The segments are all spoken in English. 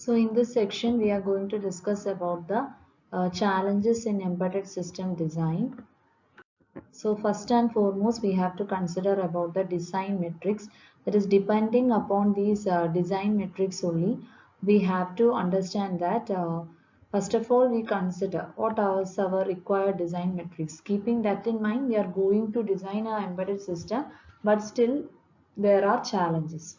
So in this section, we are going to discuss about the challenges in embedded system design. So first and foremost, we have to consider about the design metrics. That is, depending upon these design metrics only, we have to understand that first of all, we consider what are our required design metrics. Keeping that in mind, we are going to design an embedded system, but still there are challenges.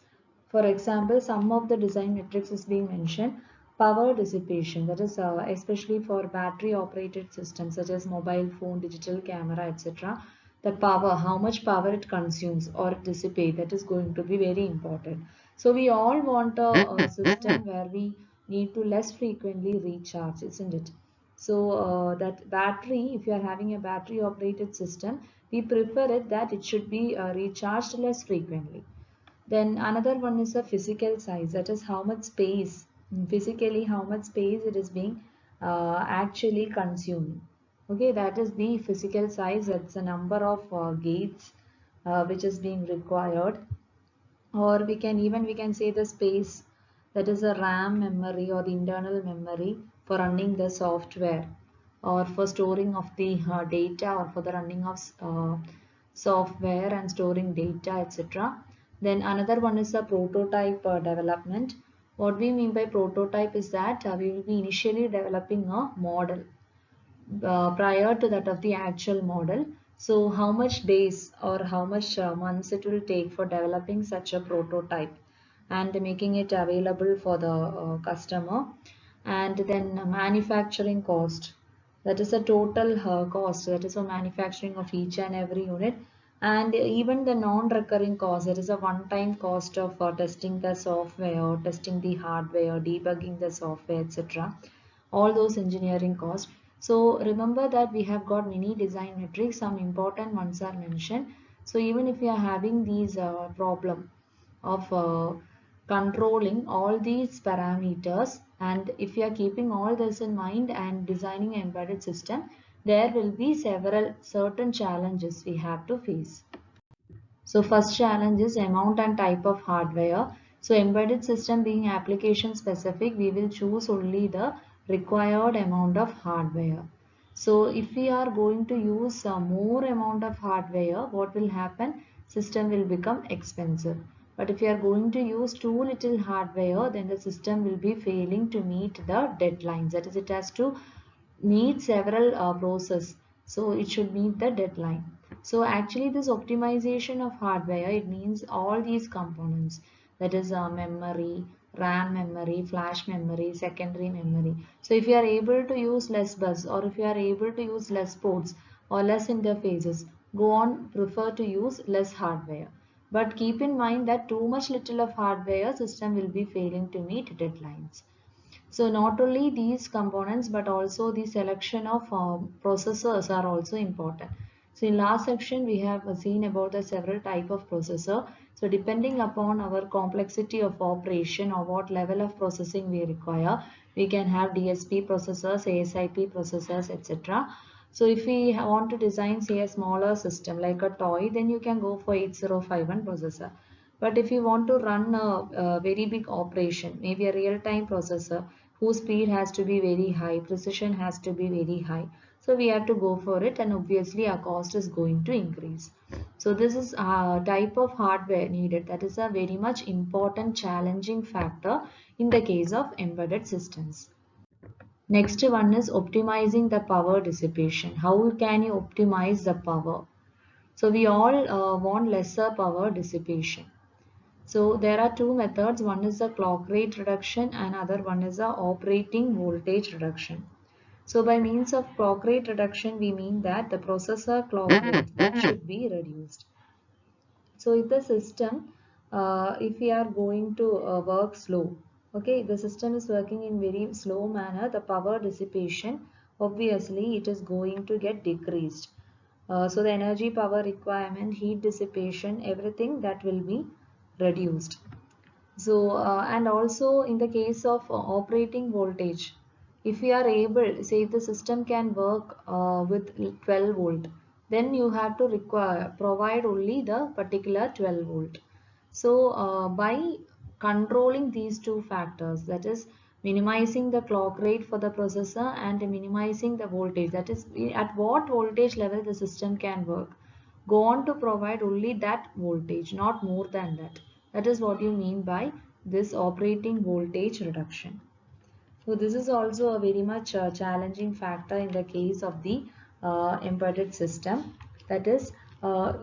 For example, some of the design metrics is being mentioned. Power dissipation, that is especially for battery operated systems such as mobile phone, digital camera, etc. The power, how much power it consumes or dissipate, that is going to be very important. So we all want a system where we need to less frequently recharge, isn't it? So that battery, if you are having a battery operated system, we prefer it that it should be recharged less frequently. Then another one is the physical size, that is how much space, physically how much space it is being actually consuming. Okay, that is the physical size, that's the number of gates which is being required. Or we can say the space, that is a RAM memory or the internal memory for running the software or for storing of the data or for the running of software and storing data, etc. Then another one is the prototype development. What we mean by prototype is that we will be initially developing a model prior to that of the actual model. So how much days or how much months it will take for developing such a prototype and making it available for the customer. And then manufacturing cost, that is a total cost, that is for manufacturing of each and every unit. And even the non-recurring cost, that is a one-time cost of testing the software, testing the hardware, debugging the software, etc. All those engineering costs. So remember that we have got many design metrics, some important ones are mentioned. So even if you are having these problem of controlling all these parameters, and if you are keeping all this in mind and designing an embedded system, there will be several certain challenges we have to face. So first challenge is amount and type of hardware. So embedded system being application specific, we will choose only the required amount of hardware. So if we are going to use more amount of hardware, what will happen? System will become expensive. But if you are going to use too little hardware, then the system will be failing to meet the deadlines. That is, it has to meet several process, so it should meet the deadline. So actually this optimization of hardware, it means all these components, that is memory, RAM memory, flash memory, secondary memory. So if you are able to use less bus, or if you are able to use less ports or less interfaces, go on, prefer to use less hardware. But keep in mind that too much little of hardware, system will be failing to meet deadlines. So not only these components but also the selection of processors are also important. So in last section we have seen about the several type of processor. So depending upon our complexity of operation or what level of processing we require, we can have DSP processors, ASIP processors, etc. So if we want to design say a smaller system like a toy, then you can go for 8051 processor. But if you want to run a very big operation, maybe a real-time processor whose speed has to be very high, precision has to be very high. So we have to go for it, and obviously our cost is going to increase. So this is a type of hardware needed. That is a very much important challenging factor in the case of embedded systems. Next one is optimizing the power dissipation. How can you optimize the power? So we all want lesser power dissipation. So there are two methods. One is the clock rate reduction and other one is the operating voltage reduction. So by means of clock rate reduction, we mean that the processor clock rate that should be reduced. So if the system, if we are going to work slow, okay, the system is working in very slow manner, the power dissipation, obviously it is going to get decreased. So the energy power requirement, heat dissipation, everything that will be reduced. So and also in the case of operating voltage, if you are able, say if the system can work with 12 volt, then you have to provide only the particular 12 volt. So by controlling these two factors, that is minimizing the clock rate for the processor and minimizing the voltage, that is at what voltage level the system can work. Go on to provide only that voltage, not more than that. That is what you mean by this operating voltage reduction. So this is also a very much challenging factor in the case of the embedded system. That is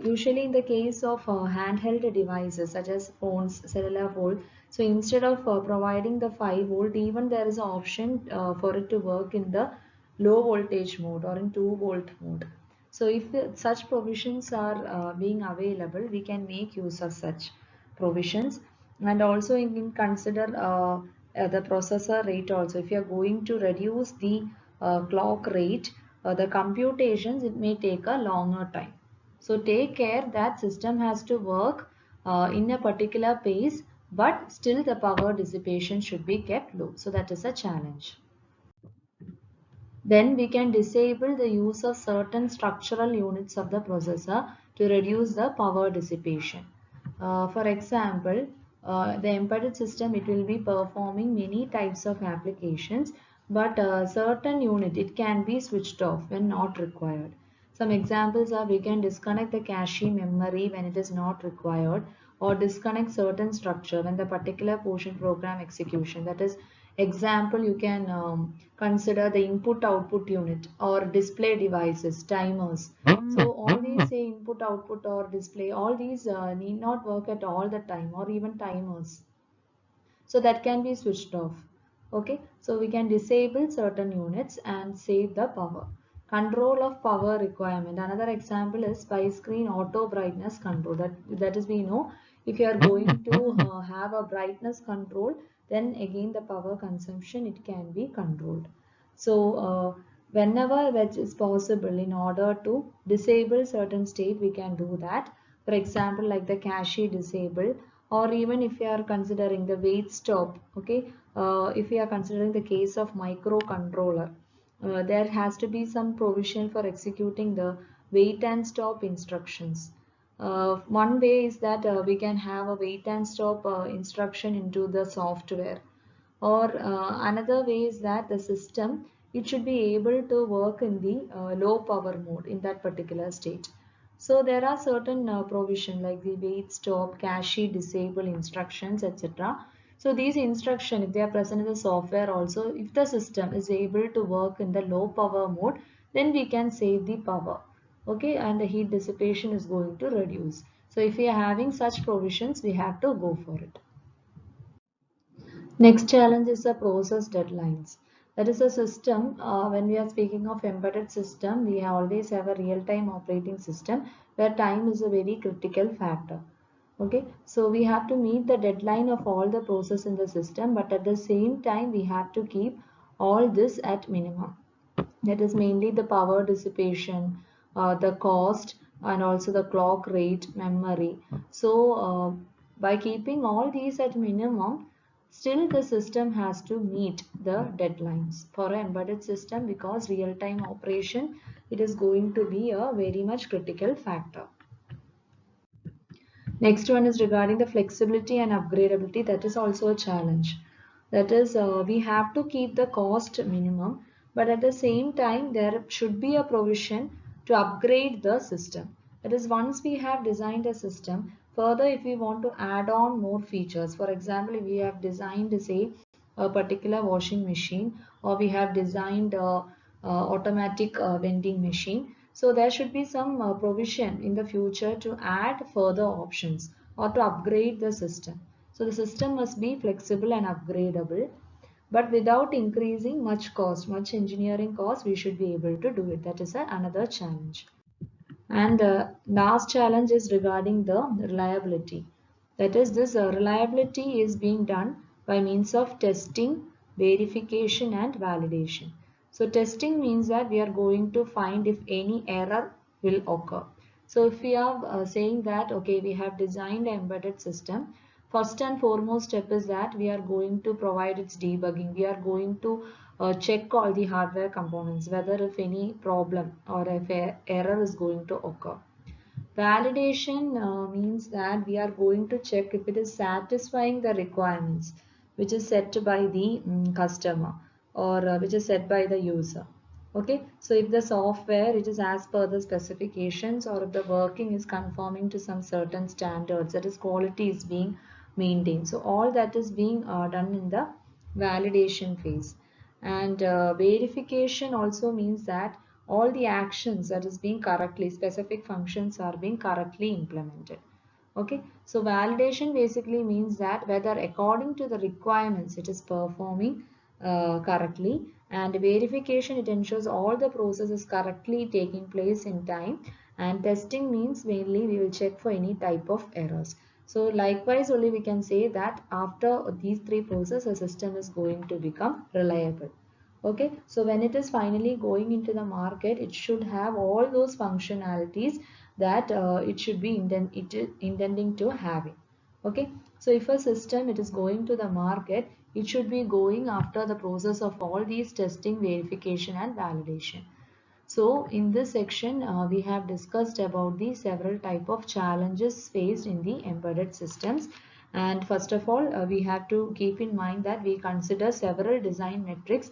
usually in the case of handheld devices such as phones, cellular phone. So instead of providing the 5 volt, even there is an option for it to work in the low voltage mode or in 2 volt mode. So if such provisions are being available, we can make use of such provisions. And also you can consider the processor rate also. If you are going to reduce the clock rate, the computations, it may take a longer time. So take care that system has to work in a particular pace, but still the power dissipation should be kept low. So that is a challenge. Then we can disable the use of certain structural units of the processor to reduce the power dissipation. For example, the embedded system, it will be performing many types of applications, but a certain unit, it can be switched off when not required. Some examples are we can disconnect the cache memory when it is not required, or disconnect certain structure when the particular portion program execution. That is, example, you can consider the input output unit or display devices, timers. So all these say input output or display, all these need not work at all the time, or even timers. So that can be switched off. Okay, so we can disable certain units and save the power. Control of power requirement. Another example is by screen auto brightness control. That is, we know if you are going to have a brightness control, then again the power consumption, it can be controlled. So whenever that is possible, in order to disable certain state, we can do that. For example, like the cache disable, or even if you are considering the wait stop. Okay, if you are considering the case of microcontroller, there has to be some provision for executing the wait and stop instructions. One way is that we can have a wait and stop instruction into the software, or another way is that the system, it should be able to work in the low power mode in that particular state. So there are certain provision like the wait stop, cache disable instructions, etc. So these instructions, if they are present in the software also, if the system is able to work in the low power mode, then we can save the power. Okay, and the heat dissipation is going to reduce. So if we are having such provisions, we have to go for it. Next challenge is the process deadlines. That is a system, when we are speaking of embedded system, we always have a real-time operating system where time is a very critical factor. Okay, so we have to meet the deadline of all the process in the system, but at the same time, we have to keep all this at minimum. That is mainly the power dissipation, the cost, and also the clock rate, memory. So by keeping all these at minimum, still the system has to meet the deadlines for an embedded system, because real-time operation, it is going to be a very much critical factor. Next one is regarding the flexibility and upgradability. That is also a challenge. That is, we have to keep the cost minimum, but at the same time, there should be a provision to upgrade the system. That is, once we have designed a system, further if we want to add on more features, for example, if we have designed, say, a particular washing machine, or we have designed automatic vending machine. So there should be some provision in the future to add further options or to upgrade the system. So the system must be flexible and upgradable, but without increasing much cost, much engineering cost, we should be able to do it. That is another challenge. And last challenge is regarding the reliability. That is, this reliability is being done by means of testing, verification, and validation. So testing means that we are going to find if any error will occur. So if we are saying that, okay, we have designed an embedded system, first and foremost step is that we are going to provide its debugging. We are going to check all the hardware components, whether if any problem or if error is going to occur. Validation means that we are going to check if it is satisfying the requirements. which is set by the customer, or which is set by the user. Okay, so if the software it is as per the specifications, or if the working is conforming to some certain standards, that is quality is being maintained. So all that is being done in the validation phase. And verification also means that all the actions that is being correctly, specific functions are being correctly implemented. Okay, so validation basically means that whether according to the requirements it is performing correctly, and verification it ensures all the processes correctly taking place in time, and testing means mainly we will check for any type of errors. So likewise only we can say that after these three processes a system is going to become reliable. Okay, so when it is finally going into the market, it should have all those functionalities that it should be intending to having. Okay, so if a system it is going to the market, it should be going after the process of all these testing, verification and validation. So in this section we have discussed about the several type of challenges faced in the embedded systems. And first of all we have to keep in mind that we consider several design metrics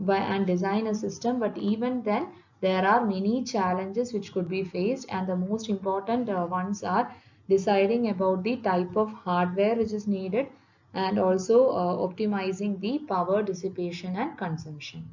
and design a system, but even then there are many challenges which could be faced, and the most important ones are deciding about the type of hardware which is needed, and also optimizing the power dissipation and consumption.